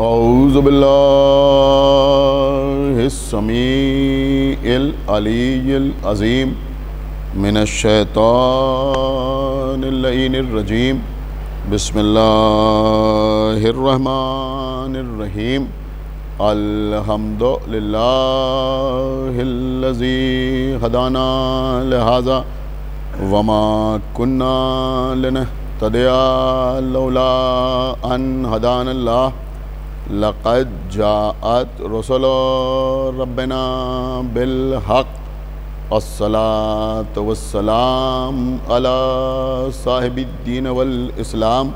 اعوذ باللہ السمیع العلی العظیم من الشیطان اللعین الرجیم بسم اللہ الرحمن الرحیم الحمد للہ الذی ہدانا لہذا وما کننا لنہتدی لولا ان ہدانا اللہ لقد جاءت رسل ربنا بالحق الصلاة والسلام على صاحب الدین والاسلام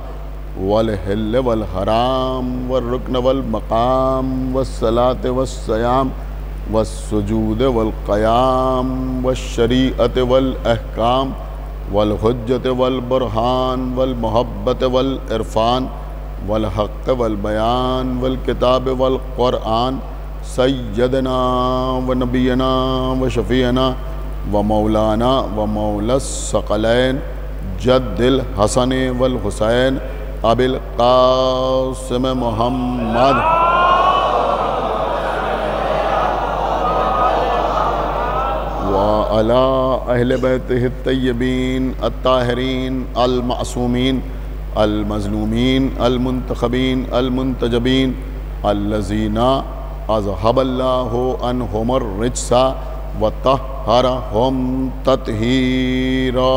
والحل والحرام والرکن والمقام والصلاة والصیام والسجود والقیام والشریعت والاحکام والحجت والبرہان والمحبت والعرفان والحق والبیان والکتاب والقرآن سیدنا و نبینا و شفیعنا و مولانا و مولا الثقلین جد الحسن والحسین ابی القاسم محمد وعلی اہل بیتہ الطیبین الطاہرین المعصومین المظلومین المنتخبین المنتجبین الذین اذہب اللہ عنہم الرجس وطہرہم تطہیرا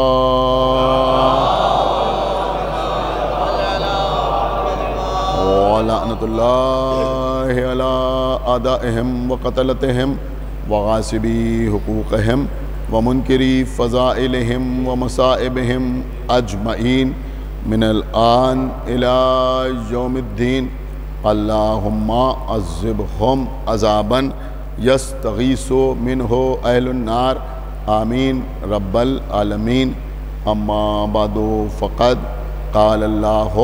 ولعنۃ اللہ علی اعدائہم وقتلتہم وغاصبی حقوقہم ومنکری فضائلہم ومصائبہم اجمعین من الآن الى یوم الدین اللہم عذبہم عذابا یستغیث منہ اہل النار آمین رب العالمین اما بعد فقد قال اللہ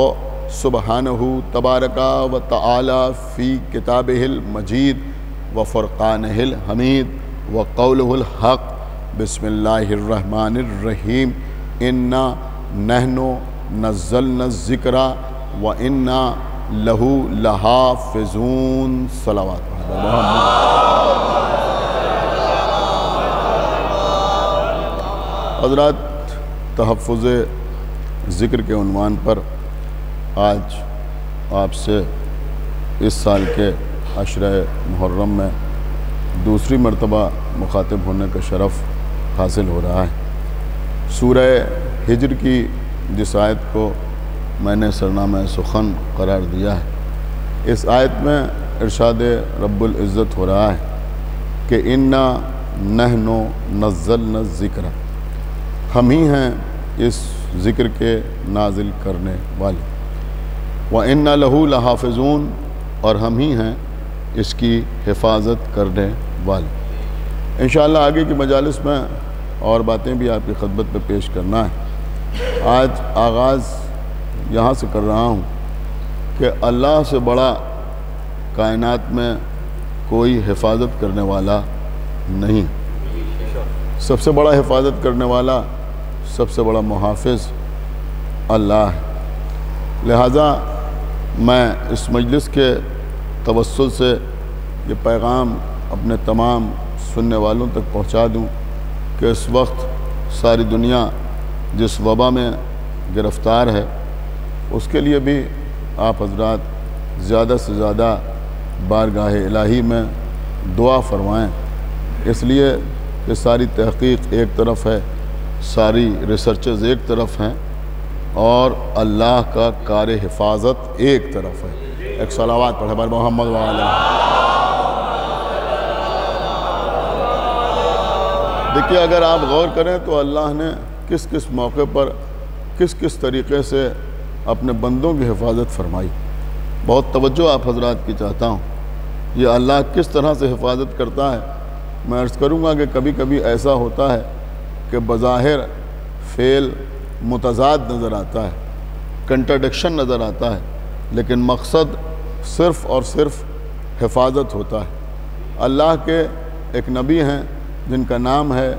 سبحانہ تبارک و تعالی فی کتابہ المجید وفرقانہ الحمید وقولہ الحق بسم اللہ الرحمن الرحیم انا نحن نزلنا الذکر وَإِنَّا لَهُ لَحَافِظُونَ صلوات حضرات، تحفظ ذکر کے عنوان پر آج آپ سے اس سال کے عشرہ محرم میں دوسری مرتبہ مخاطب ہونے کا شرف حاصل ہو رہا ہے۔ سورہ ہجر کی جس آیت کو میں نے سرنامہ سخن قرار دیا ہے، اس آیت میں ارشاد رب العزت ہو رہا ہے کہ انا نحن نزلنا الذکر، ہم ہی ہیں اس ذکر کے نازل کرنے والے، وَإِنَّا لَهُ لَحَافِظُونَ، اور ہم ہی ہیں اس کی حفاظت کرنے والے۔ انشاءاللہ آگے کی مجالس میں اور باتیں بھی آپ کی خدمت میں پیش کرنا ہے۔ آج آغاز یہاں سے کر رہا ہوں کہ اللہ سے بڑا کائنات میں کوئی حفاظت کرنے والا نہیں۔ سب سے بڑا حفاظت کرنے والا، سب سے بڑا محافظ اللہ ہے۔ لہٰذا میں اس مجلس کے توسل سے یہ پیغام اپنے تمام سننے والوں تک پہنچا دوں کہ اس وقت ساری دنیا جس وبا میں گرفتار ہے، اس کے لیے بھی آپ حضرات زیادہ سے زیادہ بارگاہ الہی میں دعا فرمائیں، اس لیے کہ ساری تحقیق ایک طرف ہے، ساری ریسرچز ایک طرف ہیں، اور اللہ کا کار حفاظت ایک طرف ہے۔ ایک صلوات پڑھے بر محمد وعلیہ۔ دیکھیے، اگر آپ غور کریں تو اللہ نے کس کس موقع پر کس کس طریقے سے اپنے بندوں کی حفاظت فرمائی، بہت توجہ آپ حضرات کی چاہتا ہوں۔ یہ اللہ کس طرح سے حفاظت کرتا ہے، میں عرض کروں گا کہ کبھی کبھی ایسا ہوتا ہے کہ بظاہر فعل متضاد نظر آتا ہے، کنٹرڈکشن نظر آتا ہے، لیکن مقصد صرف اور صرف حفاظت ہوتا ہے۔ اللہ کے ایک نبی ہیں جن کا نام ہے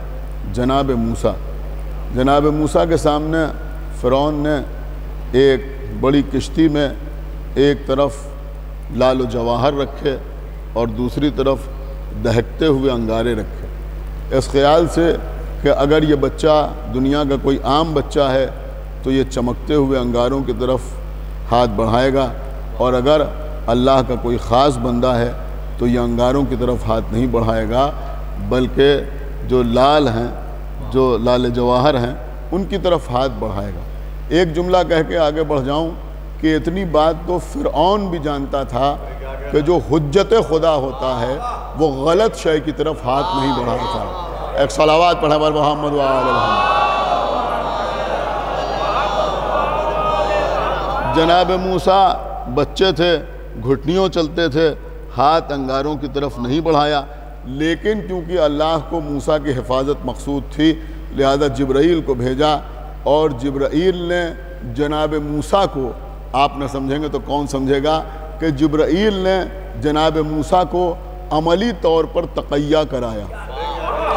جناب موسیٰ۔ جناب موسیٰ کے سامنے فرعون نے ایک بڑی کشتی میں ایک طرف لال و جواہر رکھے اور دوسری طرف دہکتے ہوئے انگارے رکھے، اس خیال سے کہ اگر یہ بچہ دنیا کا کوئی عام بچہ ہے تو یہ چمکتے ہوئے انگاروں کی طرف ہاتھ بڑھائے گا، اور اگر اللہ کا کوئی خاص بندہ ہے تو یہ انگاروں کی طرف ہاتھ نہیں بڑھائے گا، بلکہ جو لال ہیں، جو لال جواہر ہیں، ان کی طرف ہاتھ بڑھائے گا۔ ایک جملہ کہہ کے آگے بڑھ جاؤں کہ اتنی بات تو فرعون بھی جانتا تھا کہ جو حجت خدا ہوتا ہے وہ غلط شے کی طرف ہاتھ نہیں بڑھاتا۔ ایک صلوات پڑھیں بر محمد و آل محمد۔ جناب موسیٰ بچے تھے، گھٹنیوں چلتے تھے، ہاتھ انگاروں کی طرف نہیں بڑھایا، لیکن کیونکہ اللہ کو موسیٰ کی حفاظت مقصود تھی لہذا جبرائیل کو بھیجا، اور جبرائیل نے جناب موسیٰ کو، آپ نہ سمجھیں گے تو کون سمجھے گا، کہ جبرائیل نے جناب موسیٰ کو عملی طور پر تقیہ کرایا۔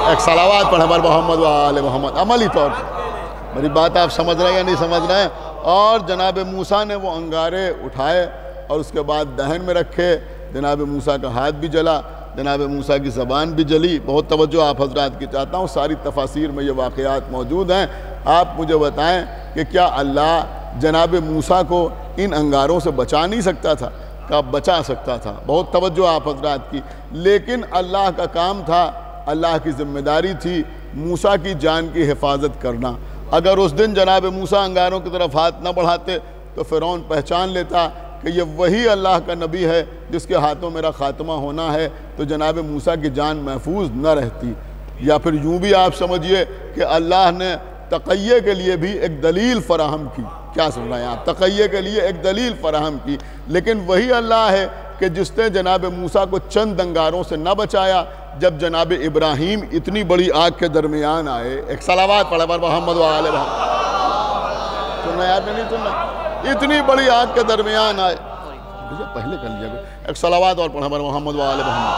ایک صلوات پڑھیں بر محمد و آل محمد۔ عملی طور پر میری بات آپ سمجھ رہے ہیں یا نہیں سمجھ رہے ہیں؟ اور جناب موسیٰ نے وہ انگارے اٹھائے اور اس کے بعد دہن میں رکھے، جناب موسیٰ کا ہاتھ بھی جلا، جناب موسیٰ کی زبان بھی جلی۔ بہت توجہ آپ حضرات کی چاہتا ہوں، ساری تفاسیر میں یہ واقعات موجود ہیں۔ آپ مجھے بتائیں کہ کیا اللہ جناب موسیٰ کو ان انگاروں سے بچا نہیں سکتا تھا؟ کیا بچا سکتا تھا؟ بہت توجہ آپ حضرات کی، لیکن اللہ کا کام تھا، اللہ کی ذمہ داری تھی موسیٰ کی جان کی حفاظت کرنا۔ اگر اس دن جناب موسیٰ انگاروں کی طرف ہاتھ نہ بڑھاتے تو فرعون پہچان لیتا کہ یہ وہی اللہ کا نبی ہے جس کے ہاتھوں میرا خاتمہ ہونا ہے، تو جناب موسیٰ کی جان محفوظ نہ رہتی۔ یا پھر یوں بھی آپ سمجھیے کہ اللہ نے تقیہ کے لیے بھی ایک دلیل فراہم کی۔ کیا سن رہے ہیں آپ؟ تقیہ کے لیے ایک دلیل فراہم کی، لیکن وہی اللہ ہے کہ جس نے جناب موسیٰ کو چند انگاروں سے نہ بچایا جب جناب ابراہیم اتنی بڑی آگ کے درمیان آئے۔ ایک صلوات پڑھے بر محمد و آل محمد۔ سننا ہے آپ نے نہیں سننا؟ اتنی بڑی آگ کے درمیان آئے، پہلے کر لیا گیا۔ ایک صلوات اور پڑھے بر محمد و آل محمد۔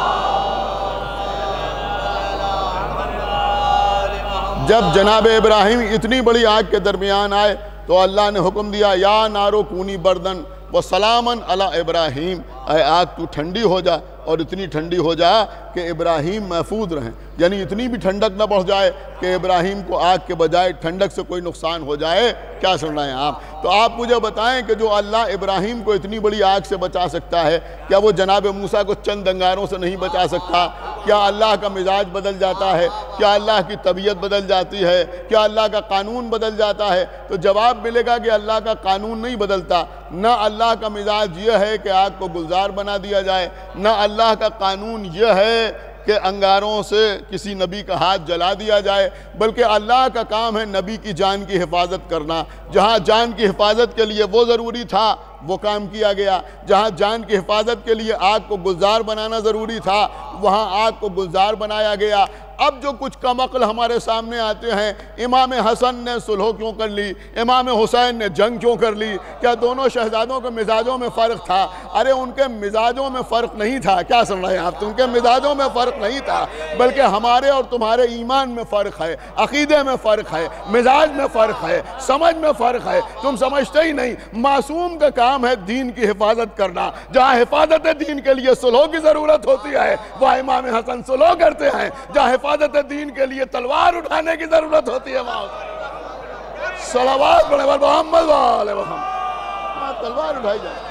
جب جناب ابراہیم اتنی بڑی آگ کے درمیان آئے تو اللہ نے حکم دیا، یا نارو کونی بردن وسلاماً علی ابراہیم، اے آگ تو ٹھنڈی ہو جا، اور اتنی ٹھنڈی ہو جا کہ ابراہیم محفوظ رہیں، یعنی اتنی بھی ٹھنڈک نہ بڑھ جائے کہ ابراہیم کو آگ کے بجائے ٹھنڈک سے کوئی نقصان ہو جائے۔ کیا سن رہے ہیں آپ؟ تو آپ مجھے بتائیں کہ جو اللہ ابراہیم کو اتنی بڑی آگ سے بچا سکتا ہے، کیا وہ جناب موسیٰ کو چند انگاروں سے نہیں بچا سکتا؟ کیا اللہ کا مزاج بدل جاتا ہے؟ کیا اللہ کی طبیعت بدل جاتی ہے؟ کیا اللہ کا قانون بدل جاتا ہے؟ تو جواب ملے گا کہ اللہ کا قانون نہیں بدلتا، نہ اللہ کا مزاج یہ ہے کہ آگ کو گلزار بنا دیا جائے، نہ اللہ کا قانون یہ ہے کہ انگاروں سے کسی نبی کا ہاتھ جلا دیا جائے، بلکہ اللہ کا کام ہے نبی کی جان کی حفاظت کرنا۔ جہاں جان کی حفاظت کے لیے وہ ضروری تھا وہ کام کیا گیا، جہاں جان کی حفاظت کے لیے آگ کو گلزار بنانا ضروری تھا وہاں آگ کو گلزار بنایا گیا۔ اب جو کچھ کم عقل ہمارے سامنے آتے ہیں، امام حسن نے صلح کیوں کر لی، امام حسین نے جنگ کیوں کر لی، کیا دونوں شہزادوں کے مزاجوں میں فرق تھا؟ ارے ان کے مزاجوں میں فرق نہیں تھا۔ کیا سن رہے ہیں آپ؟ ان کے مزاجوں میں فرق نہیں تھا، بلکہ ہمارے اور تمہارے ایمان میں فرق ہے، عقیدے میں فرق ہے، مزاج میں فرق ہے، سمجھ میں فرق ہے۔ تم سمجھتے ہی نہیں۔ معصوم کا کام ہے دین کی حفاظت کرنا، جہاں حفاظت دین کے لیے صلح کی ضرورت ہوتی ہے وہ امام حسن صلح کرتے ہیں، جہاں حفاظت دین کے لیے تلوار اٹھانے کی ضرورت ہوتی ہے وہاں صلوات پڑھیں محمد و آل محمد، تلوار اٹھائی جائے۔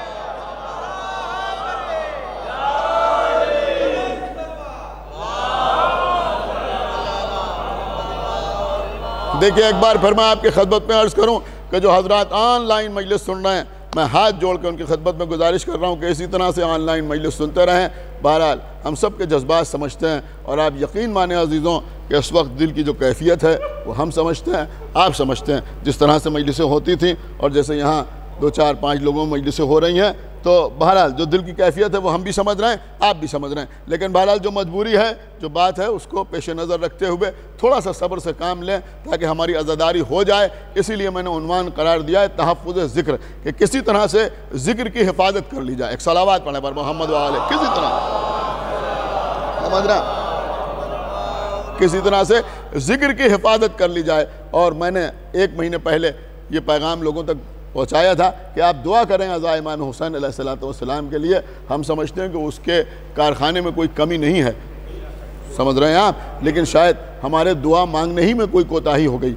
دیکھیں ایک بار پھر میں آپ کی خدمت میں عرض کروں کہ جو حضرات آن لائن مجلس سن رہے ہیں، میں ہاتھ جوڑ کے ان کی خدمت میں گزارش کر رہا ہوں کہ اسی طرح سے آن لائن مجلس سنتے رہیں۔ بہرحال ہم سب کے جذبات سمجھتے ہیں، اور آپ یقین مانیں عزیزوں کہ اس وقت دل کی جو کیفیت ہے وہ ہم سمجھتے ہیں، آپ سمجھتے ہیں۔ جس طرح سے مجلسیں ہوتی تھیں اور جیسے یہاں 2 4 5 لوگوں میں مجلسیں ہو رہی ہیں، تو بہرحال جو دل کی کیفیت ہے وہ ہم بھی سمجھ رہے ہیں، آپ بھی سمجھ رہے ہیں، لیکن بہرحال جو مجبوری ہے، جو بات ہے، اس کو پیش نظر رکھتے ہوئے تھوڑا سا صبر سے کام لیں تاکہ ہماری عزاداری ہو جائے۔ اسی لیے میں نے عنوان قرار دیا ہے تحفظ ذکر، کہ کسی طرح سے ذکر کی حفاظت کر لی جائے۔ ایک صلوات پڑھیں پر محمد و آلہ، کسی طرح سمجھ رہا کسی طرح سے ذکر کی حفاظت کر لی جائے۔ اور میں نے 1 مہینے پہلے یہ پیغام لوگوں تک پہنچایا تھا کہ آپ دعا کریں عزا امام حسین علیہ السلام کے لیے. ہم سمجھتے ہیں کہ اس کے کارخانے میں کوئی کمی نہیں ہے, سمجھ رہے ہیں آپ, لیکن شاید ہمارے دعا مانگنے ہی میں کوئی کوتاہی ہو گئی.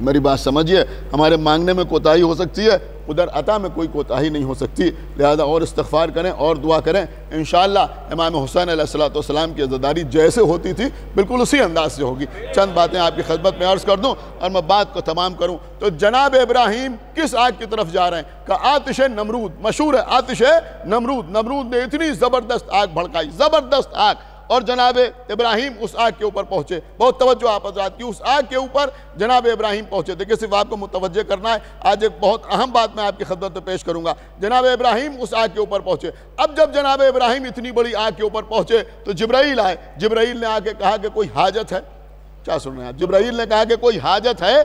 میری بات سمجھیے, ہمارے مانگنے میں کوتاہی ہو سکتی ہے, ادھر عطا میں کوئی کوتاہی نہیں ہو سکتی. لہذا اور استغفار کریں اور دعا کریں. انشاءاللہ امام حسین علیہ السلام کی عزاداری جیسے ہوتی تھی بالکل اسی انداز سے ہوگی. چند باتیں آپ کی خدمت میں عرض کر دوں اور میں بات کو تمام کروں. تو جناب ابراہیم کس آگ کی طرف جا رہے ہیں؟ کہ آتش نمرود. مشہور ہے آتش نمرود. نمرود نے اتنی زبردست آگ بھڑکائی, زبردست آگ, اور جناب ابراہیم اس آگ کے اوپر پہنچے. بہت توجہ آپ حضرات کی, اس آگ کے اوپر جناب ابراہیم پہنچے. دیکھیں صرف آپ کو متوجہ کرنا ہے, آج ایک بہت اہم بات میں آپ کی خدمت میں پیش کروں گا. جناب ابراہیم اس آگ کے اوپر پہنچے. اب جب جناب ابراہیم اتنی بڑی آگ کے اوپر پہنچے تو جبرائیل آئے. جبرائیل نے آ کے کہا کہ کوئی حاجت ہے؟ کیا سن رہے ہیں آپ؟ جبرائیل نے کہا کہ کوئی حاجت ہے,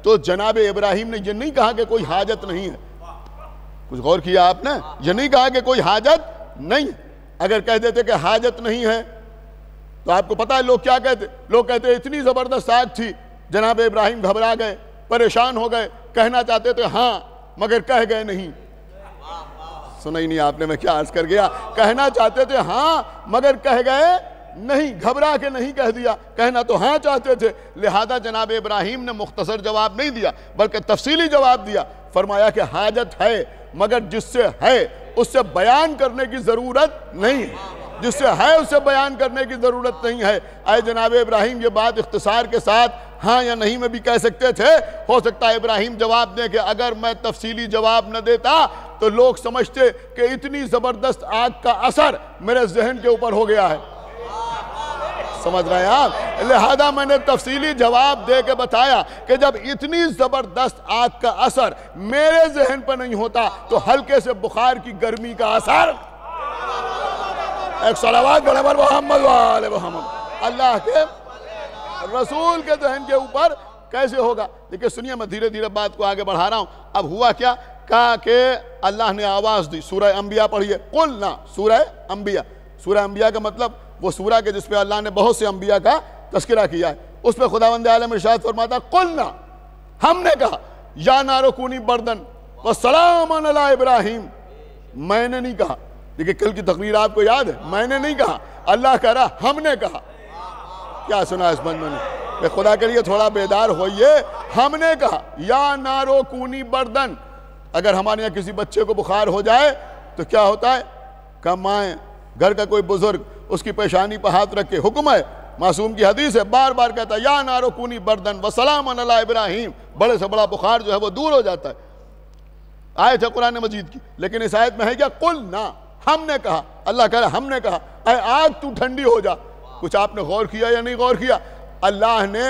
تو جناب ابراہیم نے یہ نہیں کہا کہ کوئی حاجت نہیں ہے. کچھ غور کیا آپ نے؟ یہ نہیں کہا کہ کوئی حاجت نہیں ہے. اگر کہہ دیتے کہ حاجت نہیں ہے تو آپ کو پتا ہے لوگ کیا کہتے؟ لوگ کہتے اتنی زبردست آگ تھی, جناب ابراہیم گھبرا گئے, پریشان ہو گئے, کہنا چاہتے تھے ہاں مگر کہہ گئے نہیں. سنا ہی نہیں آپ نے میں کیا عرض کر گیا؟ کہنا چاہتے تھے ہاں مگر کہہ گئے نہیں, گھبرا کے نہیں کہہ دیا, کہنا تو ہاں چاہتے تھے. لہذا جناب ابراہیم نے مختصر جواب نہیں دیا بلکہ تفصیلی جواب دیا. فرمایا کہ حاجت ہے مگر جس سے ہے اس سے بیان کرنے کی ضرورت نہیں ہے, جس سے ہے اسے بیان کرنے کی ضرورت نہیں ہے. اے جناب ابراہیم یہ بات اختصار کے ساتھ ہاں یا نہیں میں بھی کہہ سکتے تھے. ہو سکتا ہے ابراہیم جواب دے کہ اگر میں تفصیلی جواب نہ دیتا تو لوگ سمجھتے کہ اتنی زبردست آگ کا اثر میرے ذہن کے اوپر ہو گیا ہے. سمجھ رہے ہیں آپ؟ لہذا میں نے تفصیلی جواب دے کے بتایا کہ جب اتنی زبردست آگ کا اثر میرے ذہن پر نہیں ہوتا تو ہلکے سے بخار کی گرمی کا اثر, ایک صلوات بڑھے پر محمد وآل محمد, اللہ کے رسول کے ذہن کے اوپر کیسے ہوگا؟ دیکھیں سنیے, میں دھیرے دھیرے بات کو آگے بڑھا رہا ہوں. اب ہوا کیا؟ کہا کہ اللہ نے آواز دی. سورہ انبیاء پڑھیے, قلنا. سورہ انبیاء, سورہ انبیاء کا مطلب وہ سورہ کے جس پہ اللہ نے بہت سے انبیاء کا تذکرہ کیا ہے, اس پہ خداوند عالم ارشاد فرماتا قلنا, ہم نے کہا یا نار کونی بردن وسلام علی ابراہیم. میں نے نہیں کہا. دیکھیں کل کی تقریر آپ کو یاد ہے, میں نے نہیں کہا, اللہ کہہ رہا ہم نے کہا. کیا سنا اس بندوں نے؟ کہ خدا کے لیے تھوڑا بیدار ہوئیے. ہم نے کہا یا نارو کونی بردن. اگر ہمارے یہاں کسی بچے کو بخار ہو جائے تو کیا ہوتا ہے؟ کہ مائیں, گھر کا کوئی بزرگ اس کی پیشانی پہ ہاتھ رکھ کے, حکم ہے, معصوم کی حدیث ہے, بار بار کہتا ہے یا نارو کونی بردن وسلام علی ابراہیم. بڑے سے بڑا بخار جو ہے وہ دور ہو جاتا ہے. آیت ہے قرآن مجید کی, لیکن اس آیت میں ہے کیا؟ قلنا, ہم نے کہا. اللہ کہہ رہا ہم نے کہا اے آگ تو ٹھنڈی ہو جا. کچھ آپ نے غور کیا یا نہیں غور کیا؟ اللہ نے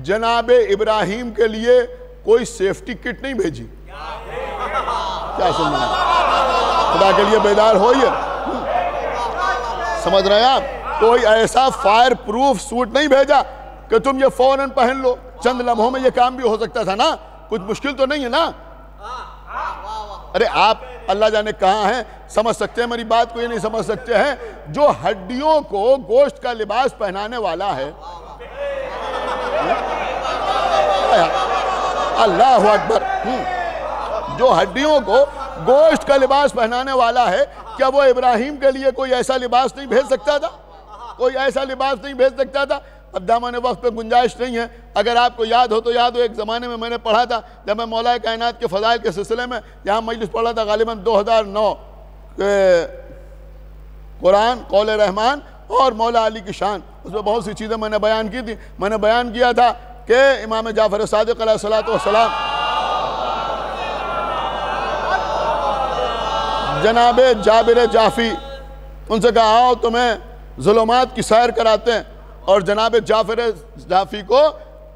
جناب ابراہیم کے لیے کوئی سیفٹی کٹ نہیں بھیجی. کیا سننا ہے؟ خدا کے لیے بیدار ہوئیے. سمجھ رہے ہیں آپ؟ کوئی ایسا فائر پروف سوٹ نہیں بھیجا کہ تم یہ فوراً پہن لو, چند لمحوں میں یہ کام بھی ہو سکتا تھا نا, کچھ مشکل تو نہیں ہے نا. ارے آپ اللہ جانے کہاں ہیں, سمجھ سکتے ہیں میری بات کو, یہ نہیں سمجھ سکتے ہیں جو ہڈیوں کو گوشت کا لباس پہنانے والا ہے. اللہ اکبر. جو ہڈیوں کو گوشت کا لباس پہنانے والا ہے, کیا وہ ابراہیم کے لیے کوئی ایسا لباس نہیں بھیج سکتا تھا؟ کوئی ایسا لباس نہیں بھیج سکتا تھا؟ اب دامن وقت پہ گنجائش نہیں ہے. اگر آپ کو یاد ہو تو یاد ہو, ایک زمانے میں نے پڑھا تھا جب میں مولا کائنات کے فضائل کے سلسلے میں یہاں مجلس پڑھا تھا, غالباً 2009, قرآن, قول رحمان اور مولا علی کی شان. اس میں بہت سی چیزیں میں نے بیان کی تھی. میں نے بیان کیا تھا کہ امام جعفر صادق علیہ السلام جناب جابر جعفی, ان سے کہا آؤ تمہیں ظلمات کی سیر کراتے ہیں. اور جناب جعفر جعفی کو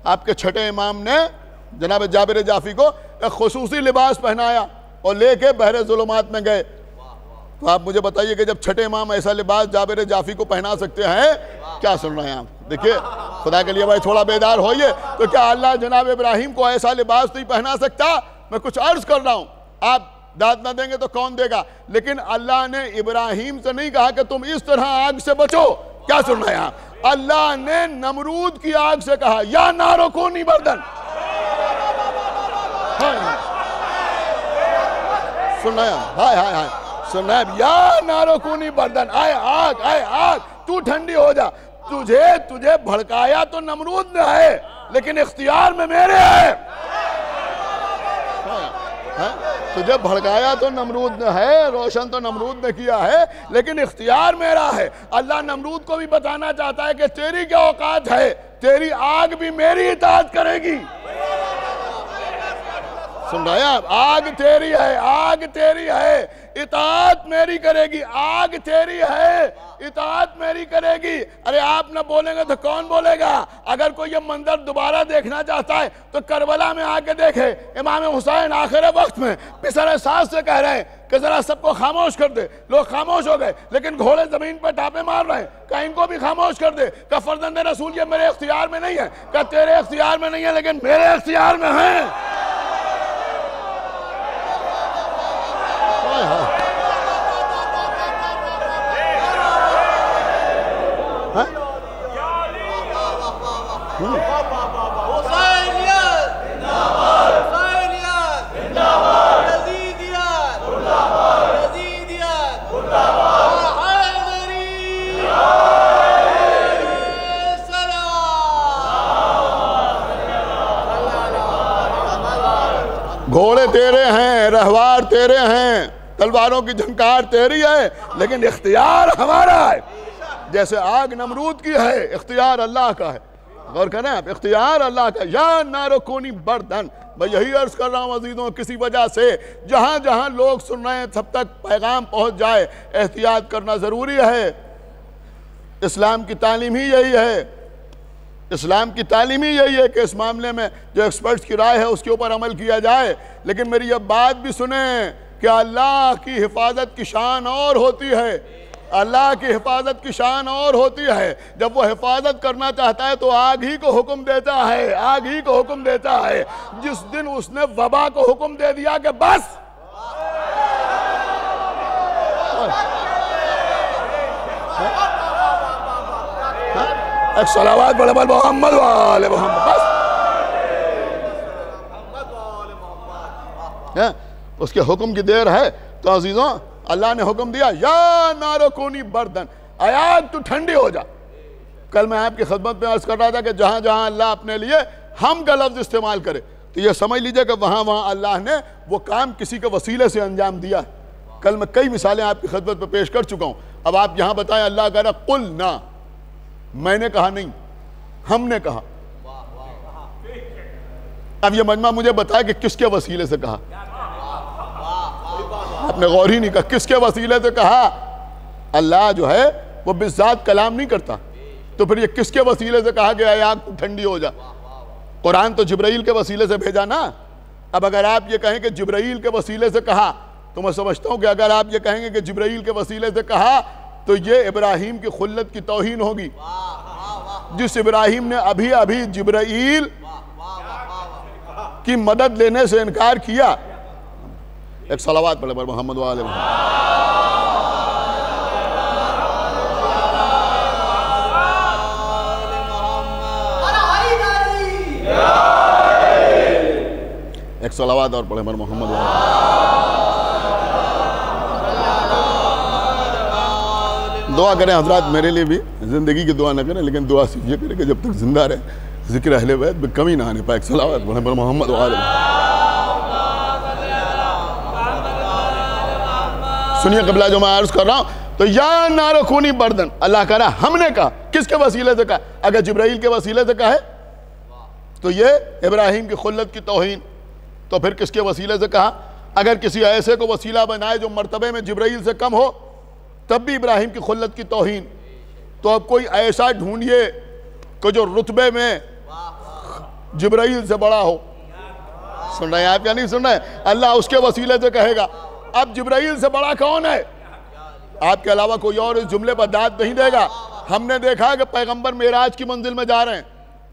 آپ کے چھٹے امام نے جناب جابر جعفی کو ایک خصوصی لباس پہنایا اور لے کے بحر ظلمات میں گئے. تو آپ مجھے بتائیے کہ جب چھٹے امام ایسا لباس جابر جعفی کو پہنا سکتے ہیں, کیا سن رہے ہیں آپ؟ دیکھیے خدا کے لیے بھائی تھوڑا بیدار ہوئیے. تو کیا اللہ جناب ابراہیم کو ایسا لباس نہیں پہنا سکتا؟ میں کچھ عرض کر رہا ہوں, آپ داد نہ دیں گے تو کون دے گا؟ لیکن اللہ نے ابراہیم سے نہیں کہا کہ تم اس طرح آگ سے بچو. کیا سن رہے ہیں آپ؟ اللہ نے نمرود کی آگ سے کہا یا نارو کونی بردن. سننا ہے ہائے ہائے ہائے سننا ہے یا نارو کونی بردن آئے آگ تو ٹھنڈی ہو جا تجھے بھڑکایا تو نمرود نے ہے لیکن اختیار میں میرے ہے تجھے بھڑکایا تو نمرود نے ہے روشن تو نمرود نے کیا ہے لیکن اختیار میرا ہے اللہ نمرود کو بھی بتانا چاہتا ہے کہ تیری کیا اوقات ہے تیری آگ بھی میری اطاعت کرے گی سن رہے ہیں آگ تیری ہے اطاعت میری کرے گی آگ تیری ہے اطاعت میری کرے گی ارے آپ نہ بولیں گے تو کون بولے گا اگر کوئی یہ منظر دوبارہ دیکھنا چاہتا ہے تو کربلا میں آ کے دیکھے امام حسین آخر وقت میں پسر ساز سے کہہ رہے ہیں کہ ذرا سب کو خاموش کر دے لوگ خاموش ہو گئے لیکن گھوڑے زمین پہ ٹاپے مار رہے ہیں کہ ان کو بھی خاموش کر دے کہ فرزند رسول یہ میرے اختیار میں نہیں ہے کہ تیرے اختیار میں نہیں ہے لیکن میرے اختیار میں ہے گھوڑے تیرے ہیں رہوار تیرے ہیں تلواروں کی جھنکار تیری ہے لیکن اختیار ہمارا ہے جیسے آگ نمرود کی ہے اختیار اللہ کا ہے غور کریں آپ اختیار اللہ کا یا نارو کونی بردن میں یہی عرض کر رہا ہوں عزیزوں کسی وجہ سے جہاں جہاں لوگ سن رہے ہیں سب تک پیغام پہنچ جائے احتیاط کرنا ضروری ہے اسلام کی تعلیم ہی یہی ہے اسلام کی تعلیم ہی یہی ہے کہ اس معاملے میں جو ایکسپرٹس کی رائے ہے اس کے اوپر عمل کیا جائے لیکن میری یہ بات بھی سنیں کہ اللہ کی حفاظت کی شان اور ہوتی ہے اللہ کی حفاظت کی شان اور ہوتی ہے جب وہ حفاظت کرنا چاہتا ہے تو آگ ہی کو حکم دیتا ہے جس دن اس نے وبا کو حکم دے دیا کہ بس ایک صلوات بڑے بل محمد والے محمد بس اس کے حکم کی دیر ہے تو عزیزوں اللہ نے حکم دیا یا نارو کونی بردن آگ تو ٹھنڈی ہو جا کل میں آپ کی خدمت میں عرض کر رہا تھا کہ جہاں جہاں اللہ اپنے لیے ہم کا لفظ استعمال کرے تو یہ سمجھ لیجئے کہ وہاں اللہ نے وہ کام کسی کے وسیلے سے انجام دیا کل میں کئی مثالیں آپ کی خدمت میں پیش کر چکا ہوں اب آپ یہاں بتائیں اللہ کہہ رہا قل نا میں نے کہا نہیں ہم نے کہا اب یہ مجمع مجھے بتایا کہ کس کے وسیلے سے کہا آپ نے غور ہی نہیں کہا کس کے وسیلے سے کہا اللہ جو ہے وہ بالذات کلام نہیں کرتا تو پھر یہ کس کے وسیلے سے کہا کہ اے آگ تو ٹھنڈی ہو جا قرآن تو جبرائیل کے وسیلے سے بھیجا نا اب اگر آپ یہ کہیں کہ جبرائیل کے وسیلے سے کہا تو میں سمجھتا ہوں کہ اگر آپ یہ کہیں گے کہ جبرائیل کے وسیلے سے کہا تو یہ ابراہیم کی خلت کی توہین ہوگی جس ابراہیم نے ابھی جبرائیل کی مدد لینے سے انکار کیا ایک صلوات پڑھے پر محمد وآلہ محمد ایک صلوات اور پڑھے پر محمد وآلہ دعا کریں حضرات میرے لیے بھی زندگی کی دعا نہ کریں لیکن دعا سیکھیے کریں کہ جب تک زندہ رہے ذکر اہل بیت میں کمی نہ آنے پائے ایک صلوات پڑھے پر محمد وآلہ سنیے قبلہ جو میں عرض کر رہا ہوں تو یا نارو کونی بردن اللہ کہہ رہا ہم نے کہا کس کے وسیلے سے کہا اگر جبرائیل کے وسیلے سے کہا ہے تو یہ ابراہیم کی خلت کی توہین تو پھر کس کے وسیلے سے کہا اگر کسی ایسے کو وسیلہ بنائے جو مرتبے میں جبرائیل سے کم ہو تب بھی ابراہیم کی خلت کی توہین تو اب کوئی ایسا ڈھونڈیے کہ جو رتبے میں جبرائیل سے بڑا ہو سن رہے ہیں آپ یا نہیں سن رہے ہیں اللہ اس کے وسیلے سے کہے گا اب جبرائیل سے بڑا کون ہے آپ کے علاوہ کوئی اور اس جملے پر داد نہیں دے گا ہم نے دیکھا کہ پیغمبر معراج کی منزل میں جا رہے ہیں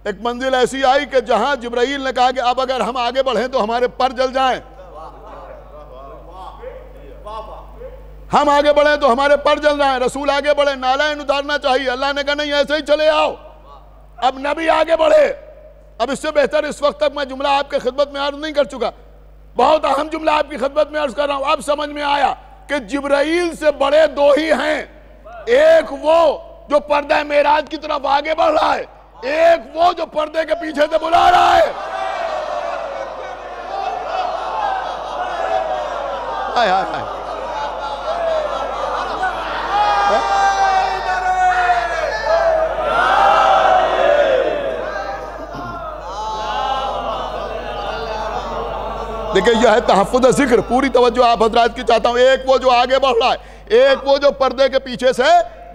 ایک منزل ایسی آئی کہ جہاں جبرائیل نے کہا کہ اب اگر ہم آگے بڑھیں تو ہمارے پر جل جائیں ہم آگے بڑھیں تو ہمارے پر جل جائیں رسول آگے بڑھے نالائن اتارنا چاہیے اللہ نے کہا نہیں ایسے ہی چلے آؤ اب نبی آگے بڑھے اب اس سے بہتر اس وقت تک میں جملہ آپ کے خدمت میں عرض نہیں کر چکا بہت اہم جملہ آپ کی خدمت میں عرض کر رہا ہوں. اب سمجھ میں آیا کہ جبرائیل سے بڑے دو ہی ہیں. ایک وہ جو پردہ معراج کی طرف آگے بڑھ رہا ہے, ایک وہ جو پردے کے پیچھے سے بلا رہا ہے. ہائے ہائے ہائے. دیکھیں یہ ہے تحفظ ذکر. پوری توجہ آپ حضرات کی چاہتا ہوں. ایک وہ جو آگے بڑھ رہا ہے, ایک وہ جو پردے کے پیچھے سے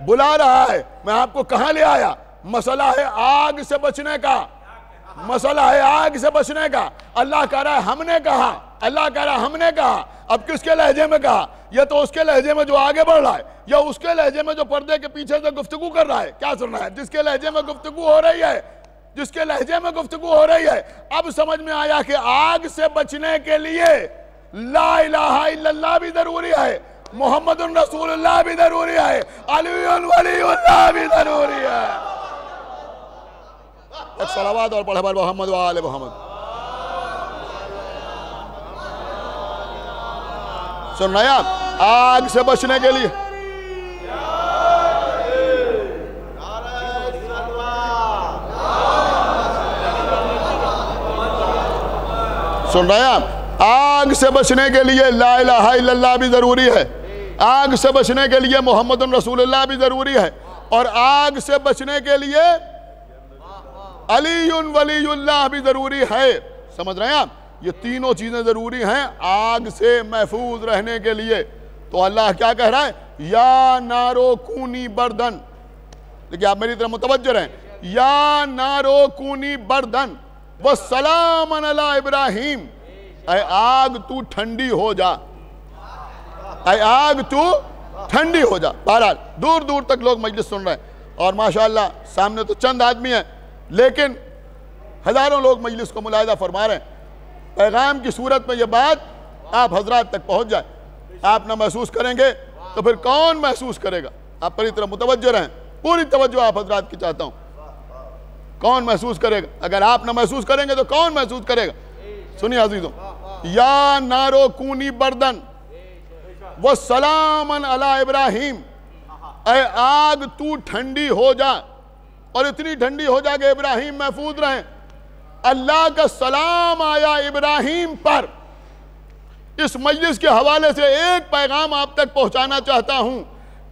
بلا رہا ہے. میں آپ کو کہاں لے آیا؟ مسئلہ ہے آگ سے بچنے کا. مسئلہ ہے آگ سے بچنے کا. اللہ کہہ رہا ہے ہم نے کہا, اللہ کہہ رہا ہے ہم نے کہا. اب کس کے لہجے میں کہا؟ یا تو اس کے لہجے میں جو آگے بڑھ رہا ہے, یا اس کے لہجے میں جو پردے کے پیچھے سے گفتگو کر رہا ہے. کیا سننا ہے؟ جس کے لہجے میں گفتگو ہو رہی ہے, جس کے لہجے میں گفتگو ہو رہی ہے. اب سمجھ میں آیا کہ آگ سے بچنے کے لیے لا الہ الا اللہ بھی ضروری ہے, محمد رسول اللہ بھی ضروری ہے, علی ولی اللہ بھی ضروری ہے. ایک صلوات اور پڑھے بر محمد و آل محمد. سن رہے ہیں آگ سے بچنے کے لیے سن رہے ہیں آگ سے بچنے کے لیے لا الہ الا اللہ بھی ضروری ہے, آگ سے بچنے کے لیے محمد رسول اللہ بھی ضروری ہے, اور آگ سے بچنے کے لیے علی ولی اللہ بھی ضروری ہے. سمجھ رہے ہیں آپ؟ یہ تینوں چیزیں ضروری ہیں آگ سے محفوظ رہنے کے لیے. تو اللہ کیا کہہ رہا ہے؟ یا نارو کونی بردن. دیکھیں آپ میری طرح متوجہ رہیں. یا نارو کونی بردن وَالسَّلَامًا عَلَىٰ ابراہیم. اے آگ تو ٹھنڈی ہو جا, اے آگ تو ٹھنڈی ہو جا. بہرحال دور دور تک لوگ مجلس سن رہے ہیں, اور ماشاءاللہ سامنے تو چند آدمی ہیں لیکن ہزاروں لوگ مجلس کو ملاحظہ فرما رہے ہیں. پیغام کی صورت میں یہ بات آپ حضرات تک پہنچ جائے. آپ نہ محسوس کریں گے تو پھر کون محسوس کرے گا؟ آپ پوری طرح متوجہ رہیں. پوری توجہ آپ حضرات کی چاہتا ہوں. کون محسوس کرے گا؟ اگر آپ نہ محسوس کریں گے تو کون محسوس کرے گا؟ سنیے عزیزوں, یا نارو کونی بردن وَالسَّلَامًا عَلَىٰ ابراہیم. اے آگ تو ٹھنڈی ہو جا, اور اتنی ٹھنڈی ہو جا کہ ابراہیم محفوظ رہیں. اللہ کا سلام آیا ابراہیم پر. اس مجلس کے حوالے سے ایک پیغام آپ تک پہنچانا چاہتا ہوں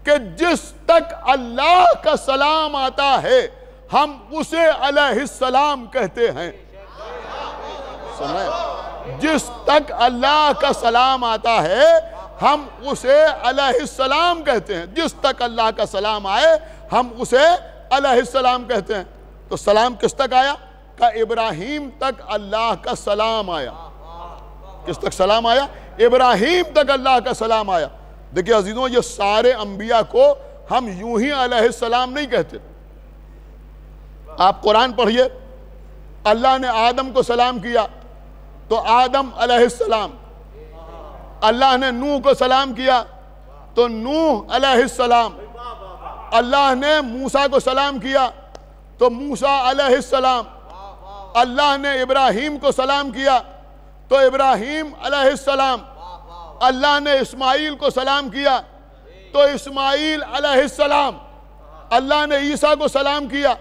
کہ جس تک اللہ کا سلام آتا ہے ہم اسے علیہ السلام کہتے ہیں. سنیں, جس تک اللہ کا سلام آتا ہے ہم اسے علیہ السلام کہتے ہیں. جس تک اللہ کا سلام آئے ہم اسے علیہ السلام کہتے ہیں. تو سلام کس تک آیا؟ کہ ابراہیم تک اللہ کا سلام آیا. کس تک سلام آیا؟ ابراہیم تک اللہ کا سلام آیا. دیکھیں عزیزوں, یہ سارے انبیاء کو ہم یوں ہی علیہ السلام نہیں کہتے. آپ قرآن پڑھئے, اللہ نے آدم کو سلام کیا تو آدم علیہ السلام. اللہ نے نوح کو سلام کیا تو نوح علیہ السلام. اللہ نے موسیٰ کو سلام کیا تو موسیٰ علیہ السلام. اللہ نے ابراہیم کو سلام کیا تو ابراہیم علیہ السلام. اللہ نے اسماعیل کو سلام کیا تو اسماعیل علیہ السلام. اللہ نے عیسیٰ کو سلام کیا,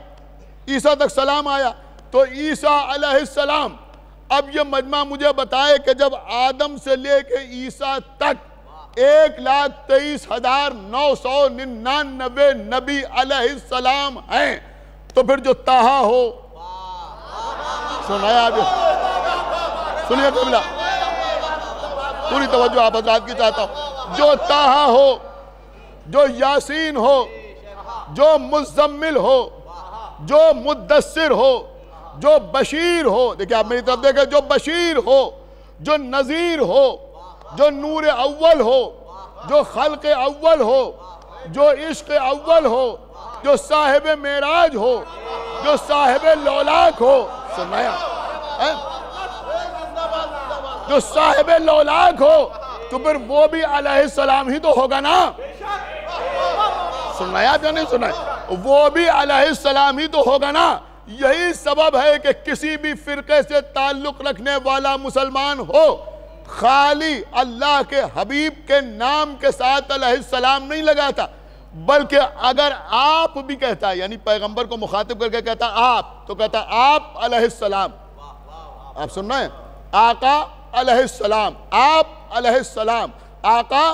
عیسیٰ تک سلام آیا تو عیسیٰ علیہ السلام. اب یہ مجمع مجھے بتائے کہ جب آدم سے لے کے عیسیٰ تک 1,23,999 نبی علیہ السلام ہیں تو پھر جو طٰہٰ ہو, سنایا آگے, سنیے قبلہ, پوری توجہ آپ حضرات کی چاہتا ہوں. جو طٰہٰ ہو, جو یاسین ہو, جو مزمل ہو, جو مدثر ہو, جو بشیر ہو. دیکھیں آپ میری طرف دیکھیں, جو بشیر ہو, جو نذیر ہو, جو نور اول ہو, جو خلق اول ہو, جو عشق اول ہو, جو صاحب معراج ہو, جو صاحب لولاک ہو. سنایا, جو صاحب لولاک ہو تو پھر وہ بھی علیہ السلام ہی تو ہوگا نا. سنایا یا نہیں سنایا؟ وہ بھی علیہ السلام ہی تو ہوگا نا. یہی سبب ہے کہ کسی بھی فرقے سے تعلق رکھنے والا مسلمان ہو, خالی اللہ کے حبیب کے نام کے ساتھ علیہ السلام نہیں لگاتا، بلکہ اگر آپ بھی کہتا ہے، یعنی پیغمبر کو مخاطب کر کے کہتا آپ، تو کہتا آپ علیہ السلام. آپ سن رہے ہیں؟ آقا علیہ السلام، آپ علیہ السلام، آقا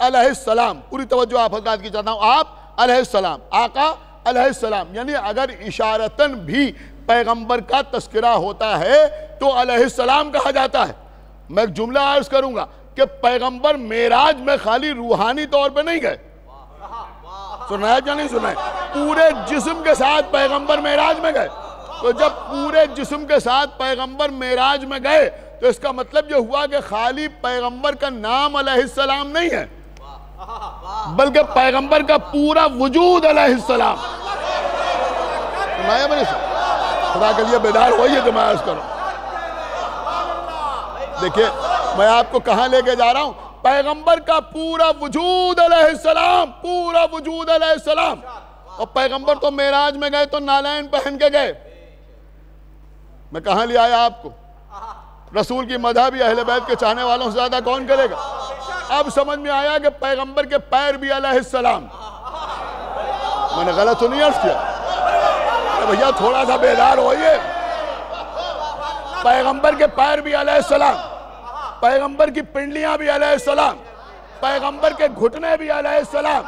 علیہ السلام. پوری توجہ آپ حضرات کی چاہتا ہوں. آپ علیہ السلام، آقا علیہ السلام. یعنی اگر اشارتاً بھی پیغمبر کا تذکرہ ہوتا ہے تو علیہ السلام کہا جاتا ہے. میں ایک جملہ عرض کروں گا کہ پیغمبر معراج میں خالی روحانی طور پہ نہیں گئے. سنا ہے یا نہیں سنا ہے؟ پورے جسم کے ساتھ پیغمبر معراج میں گئے. تو جب پورے جسم کے ساتھ پیغمبر معراج میں گئے تو اس کا مطلب یہ ہوا کہ خالی پیغمبر کا نام علیہ السلام نہیں ہے، بلکہ پیغمبر کا پورا وجود علیہ السلام. سنا ہے میرے سے؟ خدا کے لیے بیدار ہوئیے جو میں عرض کروں. دیکھیں میں آپ کو کہاں لے کے جا رہا ہوں. پیغمبر کا پورا وجود علیہ السلام، پورا وجود علیہ السلام. اور پیغمبر تو معراج میں گئے تو نالین پہن کے گئے. میں کہاں لے آیا آپ کو؟ رسول کی مدح بھی اہل بیت کے چاہنے والوں سے زیادہ کون کرے گا؟ اب سمجھ میں آیا کہ پیغمبر کے پیر بھی علیہ السلام. میں نے غلط تو نہیں عرض کیا؟ بھیا تھوڑا سا بیدار ہوئیے. پیغمبر کے پیر بھی علیہ السلام، پیغمبر کی پنڈلیاں بھی علیہ السلام، پیغمبر کے گھٹنے بھی علیہ السلام،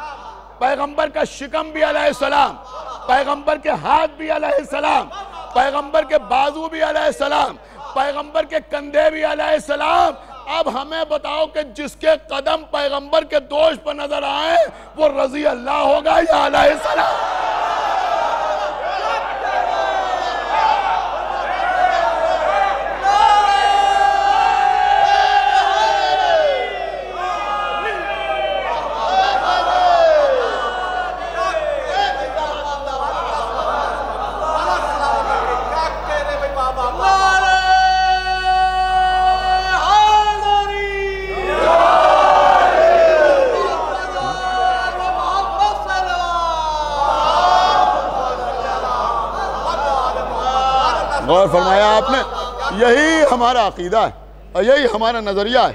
پیغمبر کا شکم بھی علیہ السلام، پیغمبر کے ہاتھ بھی علیہ السلام، پیغمبر کے بازو بھی علیہ السلام، پیغمبر کے کندھے بھی علیہ السلام. اب ہمیں بتاؤ کہ جس کے قدم پیغمبر کے دوش پر نظر آئیں وہ رضی اللہ ہوگا یا علیہ السلام؟ غور فرمایا آپ نے؟ یہی ہمارا عقیدہ ہے اور یہی ہمارا نظریہ ہے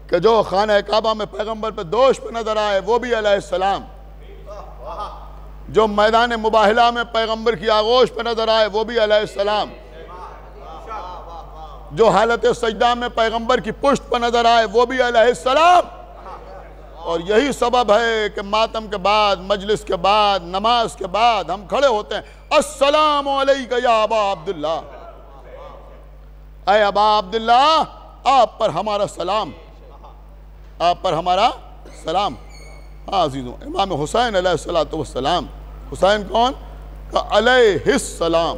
کہ جو خانہ کعبہ میں پیغمبر پہ دوش پہ نظر آئے وہ بھی علیہ السلام، جو میدان مباہلہ میں پیغمبر کی آغوش پہ نظر آئے وہ بھی علیہ السلام، جو حالت سجدہ میں پیغمبر کی پشت پہ نظر آئے وہ بھی علیہ السلام. اور یہی سبب ہے کہ ماتم کے بعد، مجلس کے بعد، نماز کے بعد ہم کھڑے ہوتے ہیں، السلام علیکہ یا ابا عبداللہ. اے ابا عبداللہ، آپ پر ہمارا سلام، آپ پر ہمارا سلام. ہاں عزیزوں، امام حسین علیہ السلام. حسین کون؟ کہ علیہ السلام.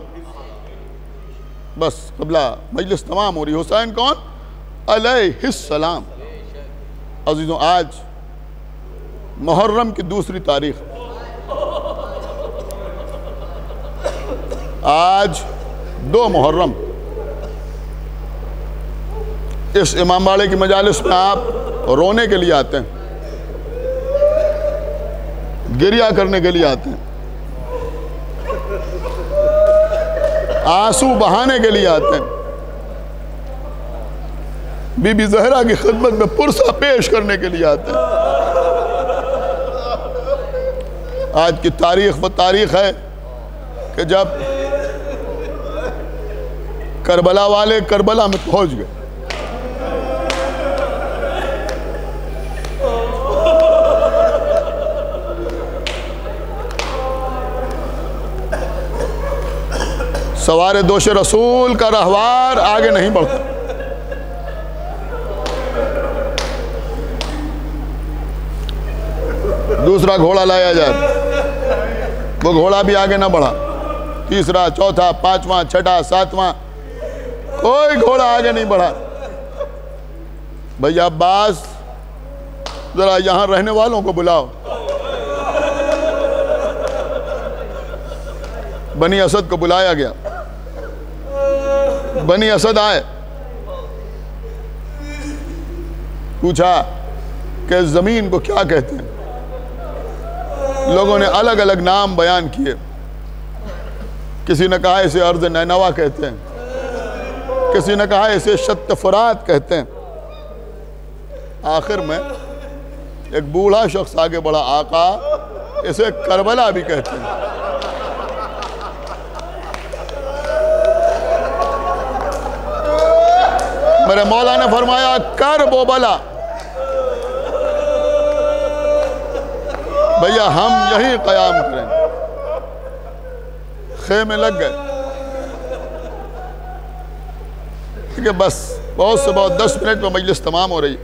بس قبلہ مجلس تمام ہو رہی. حسین کون؟ علیہ السلام. عزیزوں آج محرم کی دوسری تاریخ، آج 2 محرم. اس امام باڑے کی مجالس میں آپ رونے کے لیے آتے ہیں، گریہ کرنے کے لیے آتے ہیں، آنسو بہانے کے لیے آتے ہیں، بی بی زہرا کی خدمت میں پرسہ پیش کرنے کے لیے آتے ہیں. آج کی تاریخ وہ تاریخ ہے کہ جب کربلا والے کربلا میں پہنچ گئے. سوار دوش رسول کا رہوار آگے نہیں بڑھتا. دوسرا گھوڑا لایا جائے، وہ گھوڑا بھی آگے نہ بڑھا. تیسرا، چوتھا، پانچواں، چھٹا، ساتواں، کوئی گھوڑا آگے نہیں بڑھا. بھئی عباس ذرا یہاں رہنے والوں کو بلاؤ. بنی اسد کو بلایا گیا. بنی اسد آئے، پوچھا کہ زمین کو کیا کہتے ہیں. لوگوں نے الگ الگ نام بیان کیے. کسی نے کہا اسے ارض نینوا کہتے ہیں، کسی نے کہا اسے شط فرات کہتے ہیں، آخر میں ایک بوڑھا شخص آگے بڑھا، آقا اسے کربلا بھی کہتے ہیں۔ میرے مولا نے فرمایا کرب و بلا، بھیا ہم یہیں قیام کریں۔ خیمے لگ گئے کہ بس بہت سے بہت 10 منٹ میں مجلس تمام ہو رہی۔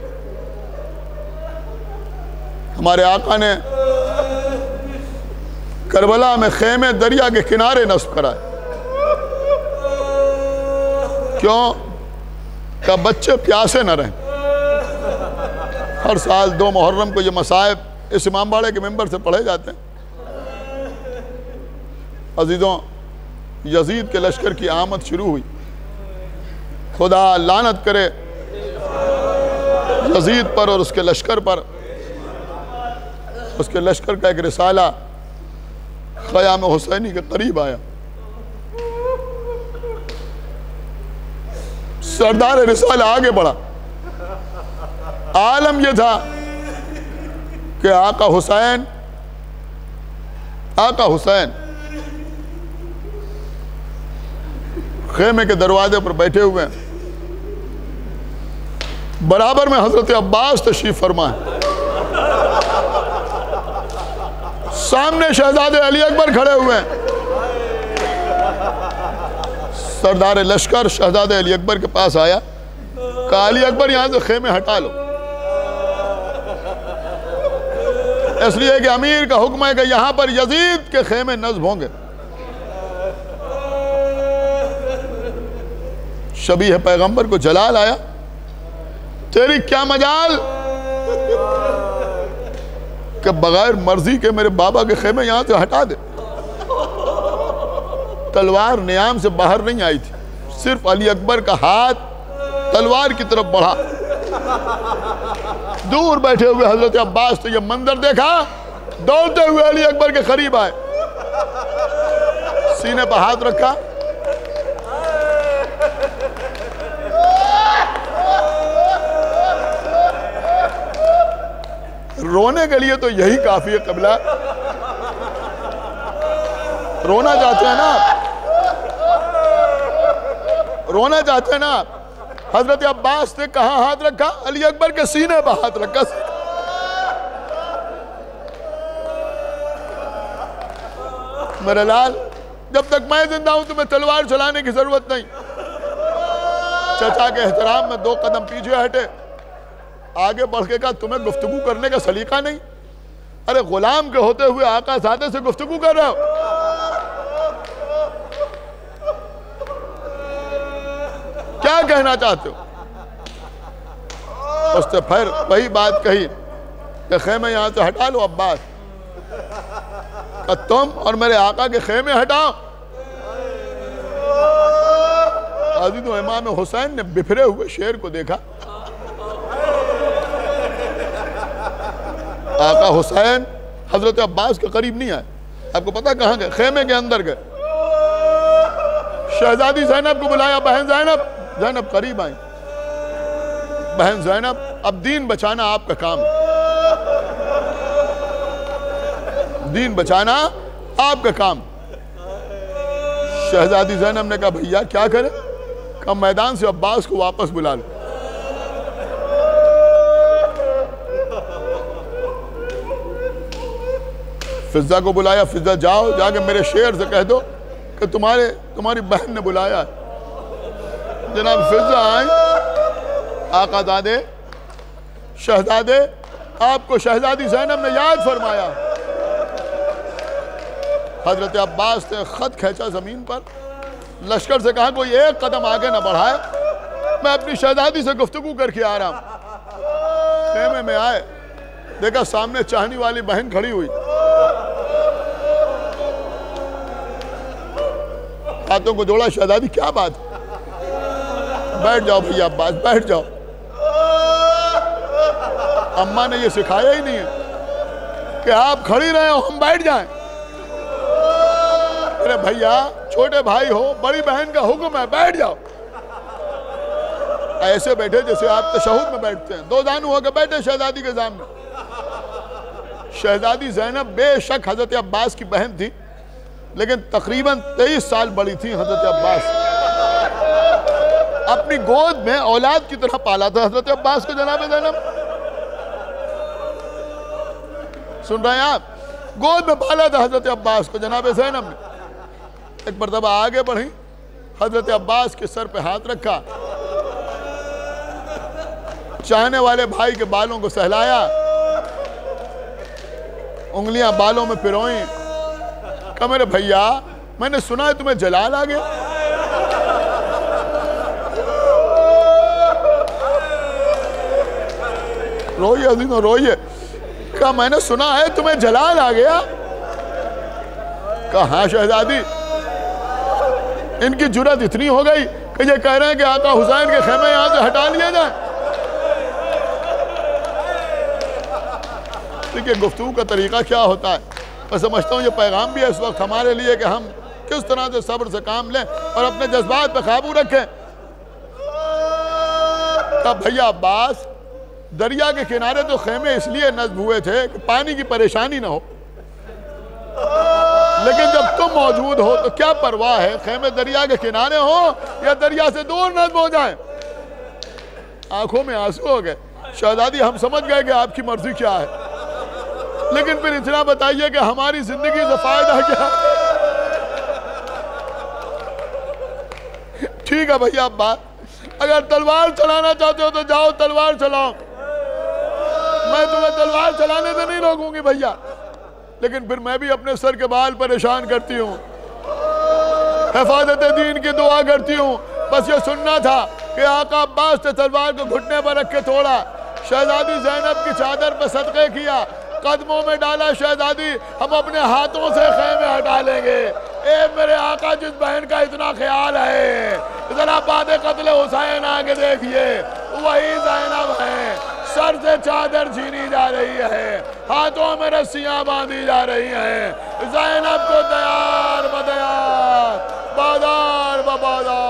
ہمارے آقا نے کربلا میں خیمے دریا کے کنارے نصب کرائے، کیوں کہ بچے پیاسے نہ رہیں۔ ہر سال 2 محرم کو یہ مصائب اس امام باڑے کے ممبر سے پڑھے جاتے ہیں۔ عزیزوں، یزید کے لشکر کی آمد شروع ہوئی۔ خدا لعنت کرے یزید پر اور اس کے لشکر پر۔ اس کے لشکر کا ایک رسالہ خیام حسینی کے قریب آیا۔ سردار رسالہ آگے بڑھا۔ عالم یہ تھا کہ آقا حسین خیمے کے دروازے پر بیٹھے ہوئے ہیں، برابر میں حضرت عباس تشریف فرما ہے، سامنے شہزادے علی اکبر کھڑے ہوئے ہیں۔ سردار لشکر شہزادے علی اکبر کے پاس آیا، کہا علی اکبر یہاں سے خیمے ہٹا لو، اس لیے کہ امیر کا حکم ہے کہ یہاں پر یزید کے خیمے نصب ہوں گے۔ شبیہ پیغمبر کو جلال آیا، تیری کیا مجال کہ بغیر مرضی کے میرے بابا کے خیمے یہاں سے ہٹا دے۔ تلوار نیام سے باہر نہیں آئی تھی، صرف علی اکبر کا ہاتھ تلوار کی طرف بڑھا۔ دور بیٹھے ہوئے حضرت عباس نے یہ منظر دیکھا، دوڑتے ہوئے علی اکبر کے قریب آئے، سینے پر ہاتھ رکھا، رونے کے لیے تو یہی کافی ہے قبلہ۔ رونا چاہتے ہیں نا آپ، رونا چاہتے ہیں نا آپ۔ حضرت عباس نے کہاں ہاتھ رکھا؟ علی اکبر کے سینے پر ہاتھ رکھا۔ میرے لال، جب تک میں زندہ ہوں تمہیں تلوار چلانے کی ضرورت نہیں۔ چچا کے احترام میں 2 قدم پیچھے ہٹے، آگے بڑھ کے کہا تمہیں گفتگو کرنے کا سلیقہ نہیں؟ ارے غلام کے ہوتے ہوئے آقا زادے سے گفتگو کر رہے ہو؟ کیا کہنا چاہتے ہو؟ اس نے پھر وہی بات کہی کہ خیمے یہاں سے ہٹا لو عباس، کہ تم اور میرے آقا کے خیمے ہٹاؤ۔ عزیزو، امام حسین نے بپھرے ہوئے شیر کو دیکھا۔ آقا حسین حضرت عباس کے قریب نہیں آئے، آپ کو پتا کہاں گئے؟ خیمے کے اندر گئے۔ شہزادی زینب کو بلایا، بہن زینب قریب آئیں۔ بہن زینب، اب دین بچانا آپ کا کام ہے، دین بچانا آپ کا کام۔ شہزادی زینب نے کہا بھیا کیا کرے؟ کہا میدان سے عباس کو واپس بلا لو۔ فضہ کو بلایا، فضہ جاؤ، جا کے میرے شعر سے کہہ دو کہ تمہاری بہن نے بلایا ہے۔ جناب فضہ آئیں، آقا زادے، شہزادے، آپ کو شہزادی زینب نے یاد فرمایا۔ حضرت عباس نے خط کھینچا زمین پر، لشکر سے کہا کوئی 1 قدم آگے نہ بڑھائے، میں اپنی شہزادی سے گفتگو کر کے آ رہا ہوں۔ خیمے میں آئے، دیکھا سامنے چاہنی والی بہن کھڑی ہوئی، ہاتھوں کو جوڑا، شہزادی کیا بات ہے؟ بیٹھ جاؤ بھیا عباس، بیٹھ جاؤ۔ اماں نے یہ سکھایا ہی نہیں ہے کہ آپ کھڑی رہے ہو ہم بیٹھ جائیں۔ ارے بھیا، چھوٹے بھائی ہو، بڑی بہن کا حکم ہے، بیٹھ جاؤ۔ ایسے بیٹھے جیسے آپ تشہد میں بیٹھتے ہیں، دو زانو ہو کے بیٹھے شہزادی کے سامنے۔ شہزادی زینب بے شک حضرت عباس کی بہن تھی، لیکن تقریباً 23 سال بڑی تھی حضرت عباس۔ اپنی گود میں اولاد کی طرح پالا تھا حضرت عباس کو جناب زینب۔ سن رہے ہیں آپ؟ گود میں پالا تھا حضرت عباس کو جناب زینب نے۔ ایک مرتبہ آگے بڑھی، حضرت عباس کے سر پہ ہاتھ رکھا، چاہنے والے بھائی کے بالوں کو سہلایا، انگلیاں بالوں میں پروئیں، کہا میرے بھیا میں نے سنا ہے تمہیں جلال آ گیا۔ روئیے عزیزوں روئیے۔ کہا میں نے سنا ہے تمہیں جلال آ گیا۔ کہا ہاں شہزادی۔ ان کی جرات اتنی ہو گئی کہ یہ کہہ رہے ہیں کہ آقا حسین کے خیمے یہاں سے ہٹا لیے جائیں۔ دیکھیں گفتگو کا طریقہ کیا ہوتا ہے۔ میں سمجھتا ہوں یہ پیغام بھی ہے اس وقت ہمارے لیے کہ ہم کس طرح سے صبر سے کام لیں اور اپنے جذبات پہ قابو رکھیں۔ کہا بھیا عباس، دریا کے کنارے تو خیمے اس لیے نصب ہوئے تھے کہ پانی کی پریشانی نہ ہو، لیکن جب تم موجود ہو تو کیا پرواہ ہے خیمے دریا کے کنارے ہوں یا دریا سے دور نصب ہو جائیں۔ آنکھوں میں آنسو ہو گئے۔ شہزادی ہم سمجھ گئے کہ آپ کی مرضی کیا ہے، لیکن پھر اتنا بتائیے کہ ہماری زندگی سے فائدہ کیا؟ ٹھیک ہے بھیا عباس، اگر تلوار چلانا چاہتے ہو تو جاؤ تلوار چلاؤ، میں تمہیں تلوار چلانے سے نہیں روکوں گی بھیا، لیکن پھر میں بھی اپنے سر کے بال پریشان کرتی ہوں، حفاظت دین کی دعا کرتی ہوں۔ بس یہ سننا تھا کہ آقا عباس نے تلوار کو گھٹنے پر رکھ کے توڑا، شہزادی زینب کی چادر پہ صدقے کیا، قدموں میں ڈالا شہزادی ہم اپنے ہاتھوں سے خیمے ہٹا لیں گے۔ اے میرے آقا جس بہن کا اتنا خیال ہے، ذرا بعد قتل حسین آگے دیکھئے، وہی زینب ہے، سر سے چادر چھینی جا رہی ہے، ہاتھوں میں رسیاں باندھی جا رہی ہیں، زینب کو دیار بدیار، بازار ببازار